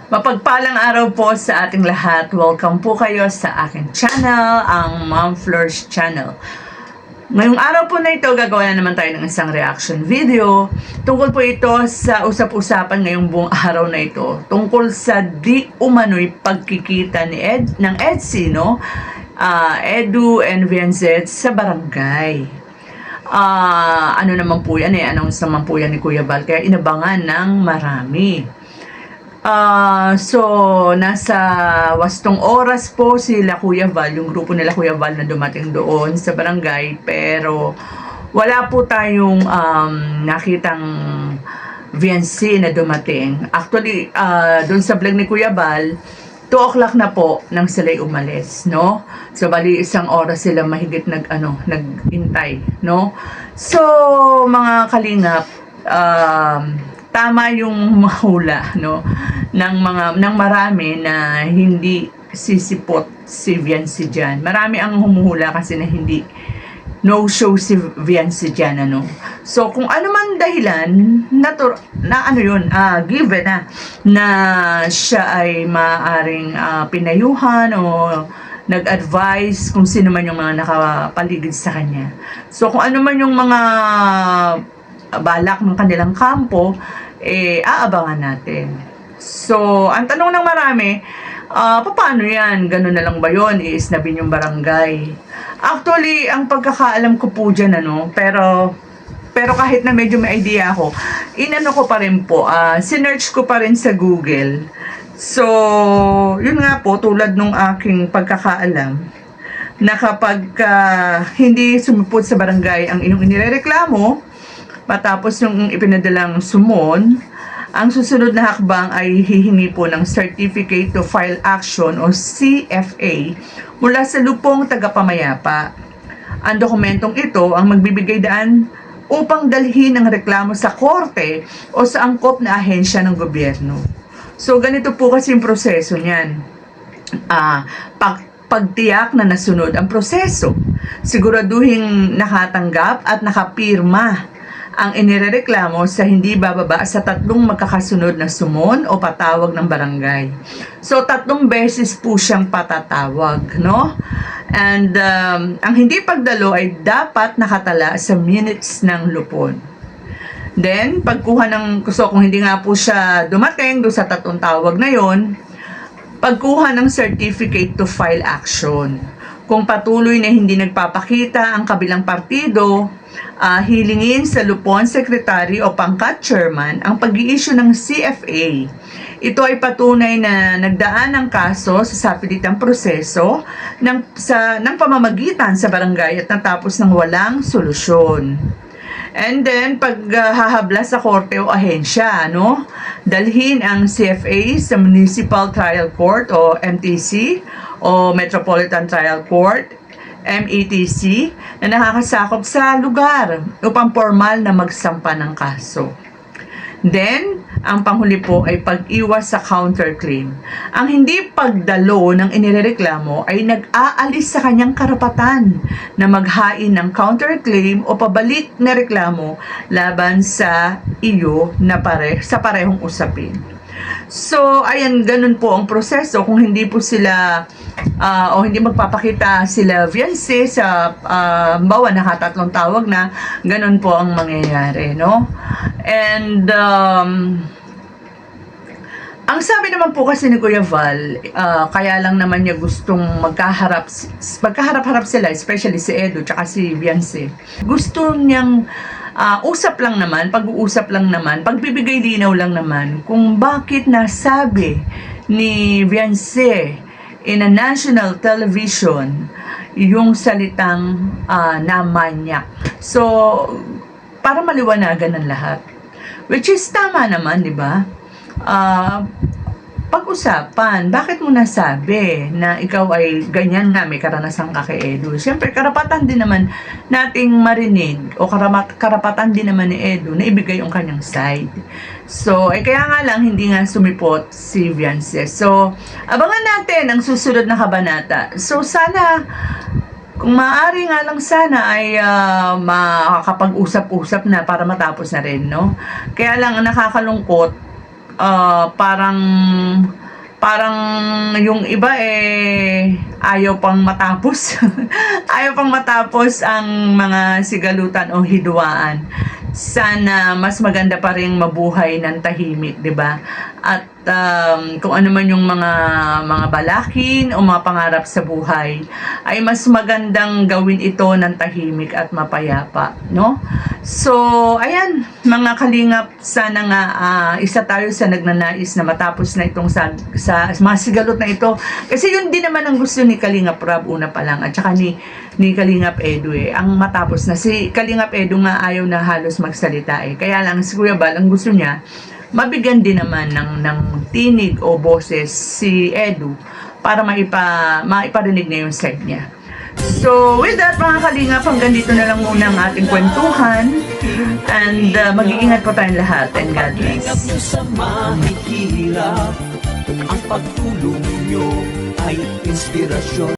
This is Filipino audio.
Mapagpalang araw po sa ating lahat. Welcome po kayo sa aking channel, ang Mom Flourish Channel. Ngayong araw po na ito, gagawa na naman tayo ng isang reaction video. Tungkol po ito sa usap-usapan ngayong buong araw na ito. Tungkol sa di umano'y pagkikita ng EDSI, no? Edu and VNZ sa barangay. Ano naman po yan announce naman po yan ni Kuya Val, kaya inabangan ng marami. So, nasa wastong oras po sila Kuya Val, yung grupo nila Kuya Val na dumating doon sa barangay, pero wala po tayong nakitang VNC na dumating. Actually, doon sa vlog ni Kuya Val, 2 o'clock na po nang sila'y umalis, no? So, bali isang oras sila mahigit nag-intay, no? So, mga kalingap, tama yung mahula, no, ng marami na hindi sisipot si Viancy dyan. Marami ang humuhula kasi na hindi no-show si Viancy dyan, ano. So, kung ano man dahilan, given na siya ay maaaring pinayuhan o nag-advise kung sino man yung mga nakapaligid sa kanya. So, kung ano man yung mga balak ng kanilang kampo, aabangan natin. So, ang tanong ng marami, paano yan? Ganun na lang ba yun? Iisnabin yung barangay? Actually, ang pagkakaalam ko po dyan, pero kahit na medyo may idea ako, inano ko pa rin po, sinearch ko pa rin sa Google. So, yun nga po, tulad nung aking pagkakaalam, na kapag hindi sumipot sa barangay ang iyong inireklamo, matapos yung ipinadalang sumon, ang susunod na hakbang ay hihingi po ng Certificate to File Action o CFA mula sa lupong tagapamayapa. Ang dokumentong ito ang magbibigay daan upang dalhin ang reklamo sa korte o sa angkop na ahensya ng gobyerno. So, ganito po kasi yung proseso niyan. Pagtiyak na nasunod ang proseso, siguraduhin nakatanggap at nakapirma ang inirereklamo sa hindi bababa sa 3 magkakasunod na sumon o patawag ng barangay. So, 3 beses po siyang patatawag, no? And ang hindi pagdalo ay dapat nakatala sa minutes ng lupon. Then, kung hindi nga po siya dumating do sa 3 tawag na yon, pagkuha ng certificate to file action. Kung patuloy na hindi nagpapakita ang kabilang partido, hilingin sa lupon secretary o pangkat chairman ang pag-i-issue ng CFA. Ito ay patunay na nagdaan ng kaso sa sapilitang proseso ng pamamagitan sa barangay at natapos ng walang solusyon. And then, paghahabla sa korte o ahensya, dalhin ang CFA sa Municipal Trial Court o MTC o Metropolitan Trial Court, METC, na nakakasakop sa lugar upang formal na magsampa ng kaso. Then, ang panghuli po ay pag-iwas sa counterclaim. Ang hindi pagdalo ng inirereklamo ay nag-aalis sa kanyang karapatan na maghain ng counterclaim o pabalik na reklamo laban sa iyo na sa parehong usapin. So, ayan, ganun po ang proseso. Kung hindi po sila o hindi magpapakita sila VNC sa bawa nakatatlong tawag na, ganun po ang mangyayari, no? And ang sabi naman po kasi ni Kuya Val, kaya lang naman niya gustong magkaharap-harap sila, especially si Edu tsaka si VNC. Gusto niyang pag-uusap lang naman, pagbibigay linaw lang naman kung bakit nasabi ni Viancy in a national television yung salitang namanyak. So, para maliwanagan ng lahat. Which is tama naman, di ba? Pag-usapan, bakit mo nasabi na ikaw ay ganyan nga, may karanasan ka kay Edu? Siyempre, karapatan din naman nating marinig o karapatan din naman ni Edu na ibigay yung kanyang side. So, kaya nga lang, hindi nga sumipot si Viancy. So, abangan natin ang susunod na kabanata. So, sana, kung maaari nga lang sana ay makakapag-usap-usap na para matapos na rin, no? Kaya lang, nakakalungkot parang yung iba ayaw pang matapos. Ayaw pang matapos ang mga sigalutan o hidwaan. Sana mas maganda pa rin mabuhay ng tahimik, 'di ba? At kung ano man yung mga balakin o mga pangarap sa buhay, ay mas magandang gawin ito ng tahimik at mapayapa, no? So, ayan, mga kalingap, sana nga isa tayo sa nagnanais na matapos na itong sa mga sigalot na ito. Kasi yun din naman ang gusto ni Kalingap Rab una pa lang, at saka ni Kalingap Edu ang matapos na. Si Kalingap Edu nga ayaw na halos magsalita Kaya lang si Kuya Bal, ang gusto niya, mabigyan din naman ng tinig o boses si Edu para maiparinig na yung side niya. So, with that mga kalingap, hanggang dito na lang muna ang ating kwentuhan. And mag-iingat po tayong lahat. And God bless. Sa mahihirap, ang pagtulong nyo ay inspirasyon.